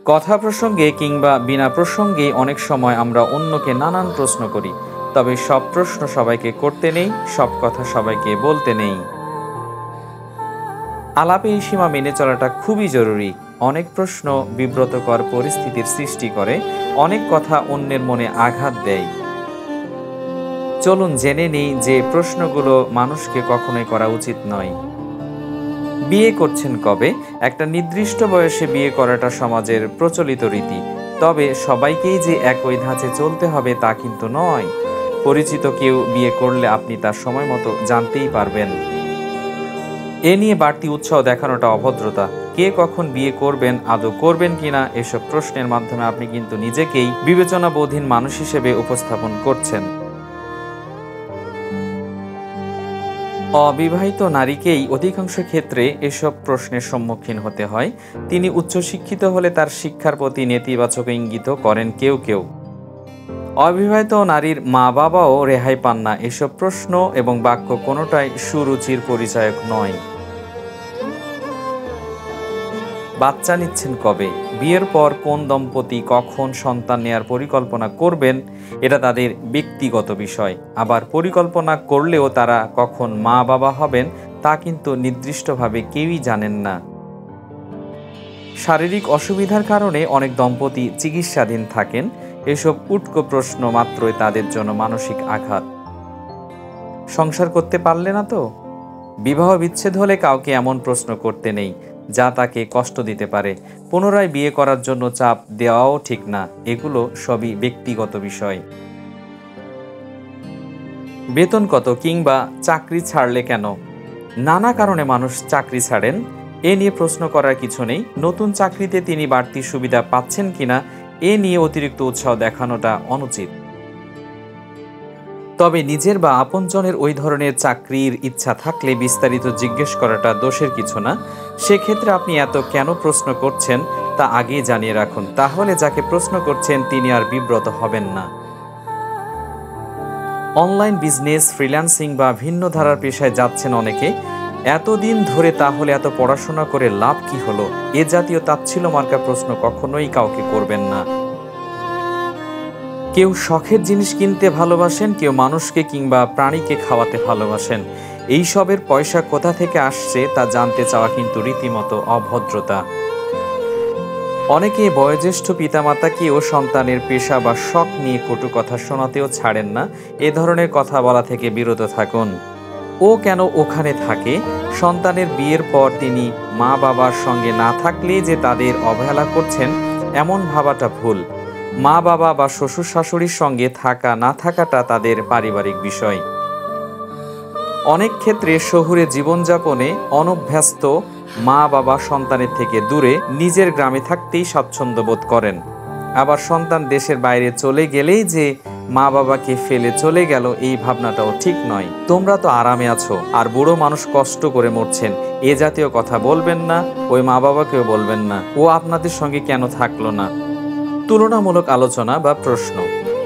কথা প্রসঙ্গে কিংবা বিনা প্রসঙ্গে অনেক সময় আমরা অন্যকে নানান প্রশ্ন করি, তবে সব প্রশ্ন সবাইকে করতে নেই, সব কথা সবাইকে বলতে নেই। আলাপে এই সীমা মেনে চলাটা খুবই জরুরি। অনেক প্রশ্ন বিব্রতকর পরিস্থিতির সৃষ্টি করে, অনেক কথা অন্যের মনে আঘাত দেয়। চলুন জেনে নিই যে প্রশ্নগুলো মানুষকে কখনোই করা উচিত নয়। বিয়ে করছেন কবে? একটা নির্দিষ্ট বয়সে বিয়ে করাটা সমাজের প্রচলিত রীতি, তবে সবাইকেই যে একই ধাঁচে চলতে হবে তা কিন্তু নয়। পরিচিত কেউ বিয়ে করলে আপনি তার সময় মতো জানতেই পারবেন। এ নিয়ে বাড়তি উৎসাহ দেখানোটা অভদ্রতা। কে কখন বিয়ে করবেন, আদৌ করবেন কিনা, এসব প্রশ্নের মাধ্যমে আপনি কিন্তু নিজেকেই বিবেচনাবোধহীন মানুষ হিসেবে উপস্থাপন করছেন। অবিবাহিত নারীকেই অধিকাংশ ক্ষেত্রে এসব প্রশ্নের সম্মুখীন হতে হয়। তিনি উচ্চশিক্ষিত হলে তার শিক্ষার প্রতি নেতিবাচক ইঙ্গিত করেন কেউ কেউ। অবিবাহিত নারীর মা বাবাও রেহাই পান না। এসব প্রশ্ন এবং বাক্য কোনোটাই সুরুচির পরিচায়ক নয়। বাচ্চা নিচ্ছেন কবে? বিয়ের পর কোন দম্পতি কখন সন্তান নেয়ার পরিকল্পনা করবেন এটা তাদের ব্যক্তিগত বিষয়। আবার পরিকল্পনা করলেও তারা কখন মা বাবা হবেন তা কিন্তু নির্দিষ্টভাবে কেউই জানেন না। শারীরিক অসুবিধার কারণে অনেক দম্পতি চিকিৎসাধীন থাকেন। এসব উটকো প্রশ্ন মাত্রই তাদের জন্য মানসিক আঘাত। সংসার করতে পারলে না তো? বিবাহ বিচ্ছেদ হলে কাউকে এমন প্রশ্ন করতে নেই যা তাকে কষ্ট দিতে পারে। পুনরায় বিয়ে করার জন্য চাপ দেওয়াও ঠিক না। এগুলো সবই ব্যক্তিগত বিষয়। বেতন কত কিংবা চাকরি ছাড়লে কেন? নানা কারণে মানুষ চাকরি ছাড়েন। এ নিয়ে প্রশ্ন করার কিছু নেই। নতুন চাকরিতে তিনি বাড়তি সুবিধা পাচ্ছেন কিনা এ নিয়ে অতিরিক্ত উৎসাহ দেখানোটা অনুচিত। তবে নিজের বা আপনজনের ওই ধরনের চাকরির ইচ্ছা থাকলে বিস্তারিত জিজ্ঞেস করাটা দোষের কিছু না। সেক্ষেত্রে আপনি এত কেন প্রশ্ন করছেন তা আগেই জানিয়ে রাখুন, তাহলে যাকে প্রশ্ন করছেন তিনি আর বিব্রত হবেন না। অনলাইন বিজনেস, ফ্রিল্যান্সিং বা ভিন্ন ধারার পেশায় যাচ্ছেন অনেকে। এতদিন ধরে তাহলে এত পড়াশোনা করে লাভ কি হলো? এ জাতীয় তাচ্ছিল্য মার্কা প্রশ্ন কখনোই কাউকে করবেন না। কেউ শখের জিনিস কিনতে ভালোবাসেন, কেউ মানুষকে কিংবা প্রাণীকে খাওয়াতে ভালোবাসেন। এই সবের পয়সা কোথা থেকে আসছে তা জানতে চাওয়া কিন্তু রীতিমতো অভদ্রতা। অনেকে বয়োজ্যেষ্ঠ পিতামাতাকেও সন্তানের পেশা বা শখ নিয়ে কটু কথা শোনাতেও ছাড়েন না। এ ধরনের কথা বলা থেকে বিরত থাকুন। ও কেন ওখানে থাকে? সন্তানের বিয়ের পর তিনি মা বাবার সঙ্গে না থাকলে যে তাদের অবহেলা করছেন এমন ভাবাটা ভুল। মা বাবা বা শ্বশুর শাশুড়ির সঙ্গে থাকা না থাকাটা তাদের পারিবারিক বিষয়। অনেক ক্ষেত্রে শহুরে জীবনযাপনে অনভ্যস্ত মা বাবা সন্তানের থেকে দূরে নিজের গ্রামে থাকতেই স্বাচ্ছন্দ্য বোধ করেন। আবার সন্তান দেশের বাইরে চলে গেলেই যে মা বাবাকে ফেলে চলে গেল এই ভাবনাটাও ঠিক নয়। তোমরা তো আরামে আছো আর বুড়ো মানুষ কষ্ট করে মরছেন, এ জাতীয় কথা বলবেন না। ওই মা বাবাকেও বলবেন না ও আপনাদের সঙ্গে কেন থাকলো না। তুলনামূলক আলোচনা বা প্রশ্ন,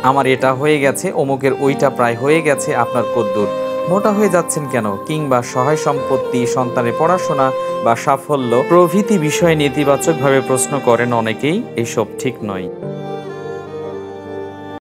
আমার এটা হয়ে গেছে, অমুকের ওইটা প্রায় হয়ে গেছে, আপনার কদ্দূর, মোটা হয়ে যাচ্ছেন কেন, কিংবা সহায় সম্পত্তি, সন্তানের পড়াশোনা বা সাফল্য প্রভৃতি বিষয়ে নেতিবাচকভাবে প্রশ্ন করেন অনেকেই। এসব ঠিক নয়।